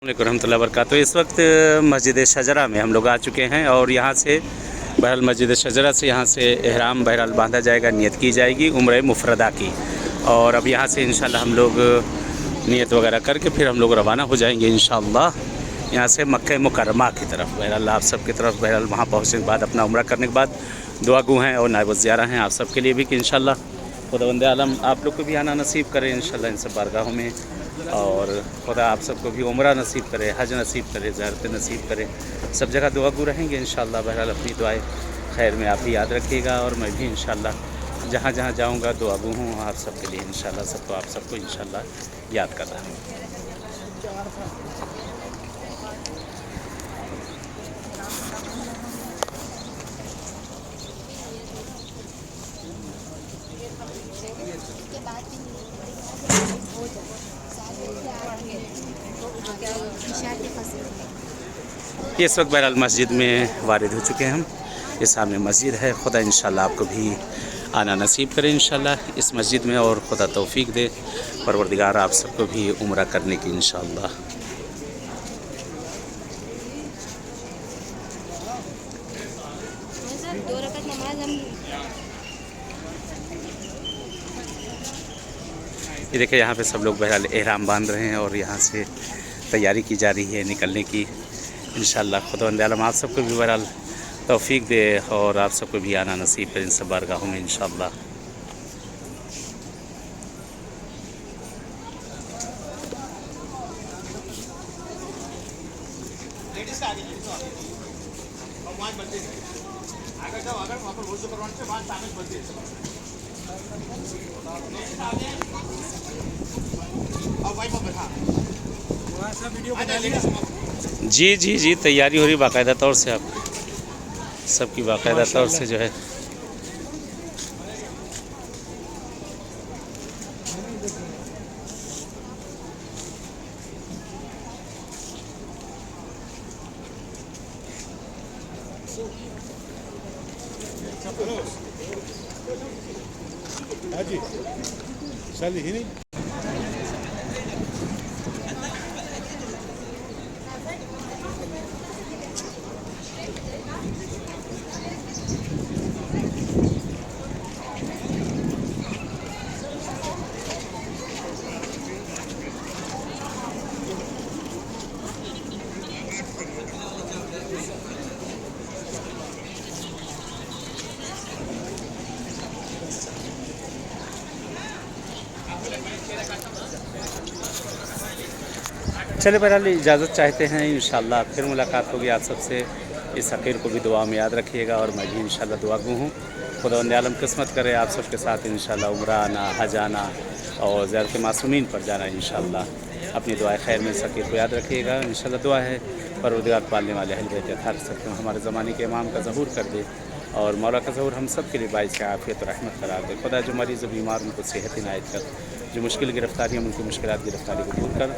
रहमतुल्लाहि व बरकातहू। इस वक्त मस्जिद शजरा में हम लोग आ चुके हैं और यहाँ से बहरहाल मस्जिद शजरा से यहाँ से एहराम बहरहाल बांधा जाएगा, नियत की जाएगी उम्र मुफरदा की। और अब यहाँ से इंशाल्लाह हम लोग नियत वगैरह करके फिर हम लोग रवाना हो जाएंगे इंशाल्लाह यहाँ से मक्का मुकर्रमा की तरफ। बहरहाल आप सब की तरफ बहरहाल वहाँ पहुँचने के बाद अपना उम्रा करने के बाद दुआ गो हैं और नायब ज़ियारा हैं आप सब के लिए भी कि इंशाल्लाह खुदावंद आलम आप लोग को भी आना नसीब करें इंशाल्लाह इन सब बारगाहों में, और खुदा आप सबको भी उम्रा नसीब करे, हज नसीब करे, ज़ियारत नसीब करे। सब जगह दुआ गो रहेंगे इंशाल्लाह। बहरहाल अपनी दुआएं खैर में आप ही याद रखिएगा और मैं भी इंशाल्लाह जहाँ जहाँ जाऊँगा दुआ गो हूँ आप सबके लिए इंशाल्लाह। सबको आप सबको इंशाल्लाह याद कर रहा हूँ। इस वक्त बहरहाल मस्जिद में वारिद हो चुके हैं हम। ये सामने मस्जिद है। खुदा इंशाल्लाह आपको भी आना नसीब करे इंशाल्लाह इस मस्जिद में, और खुदा तौफीक दे परवरदिगार आप सबको भी उम्रा करने की इंशाल्लाह। ये देखिए यहाँ पे सब लोग बहरहाल एहराम बांध रहे हैं और यहाँ से तैयारी की जा रही है निकलने की इंशाल्लाह। खुदावंद आलम आप सबको भी बहरहाल तौफीक दे और आप सबको भी आना नसीब है इन सब बारगाहों में इंशाल्लाह। जी जी जी तैयारी हो रही बाकायदा तौर से, आप सबकी बाकायदा तौर से जो है चले बहरहाल इजाज़त चाहते हैं इंशाल्लाह। फिर मुलाकात होगी आप सबसे। इस फ़कीर को भी दुआ में याद रखिएगा और मैं भी इंशाल्लाह दुआ गो हूँ। खुदावंद आलम किस्मत करे आप सबके साथ इंशाल्लाह उम्रा आना, हज आना और ज़ियारत मासूमीन पर जाना इंशाल्लाह। अपनी दुआएं खैर में इस फ़कीर को याद रखिएगा इंशाल्लाह। दुआ है परवरदिगार पालने वाले अहल बैत अतार सकते हैं हमारे ज़माने के इमाम का ज़हूर कर दे और मौला का ज़हूर हम सब के लिए बाइस आफ़ियत और रहमत करार दे। खुदा जो मरीज़ बीमार उनको सेहत इनायत कर, जो मुश्किल गिरफ़्तारी है उनकी मुश्किलात गिरफ़्तारी को दूर कर,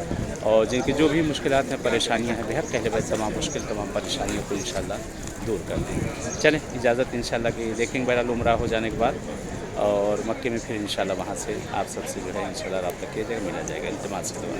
और जिनकी जो भी मुश्किलात हैं परेशानियां हैं बेहद कहले भाई तमाम मुश्किल तमाम परेशानियों को इंशाल्लाह दूर कर दें। चलें इजाज़त इंशाल्लाह कि देखेंगे बहरहाल उम्रा हो जाने के बाद और मक्के में फिर इंशाल्लाह वहाँ से आप सबसे जो है इंशाल्लाह रब्ता किया जाएगा, मिला जाएगा। इल्तिमास करें।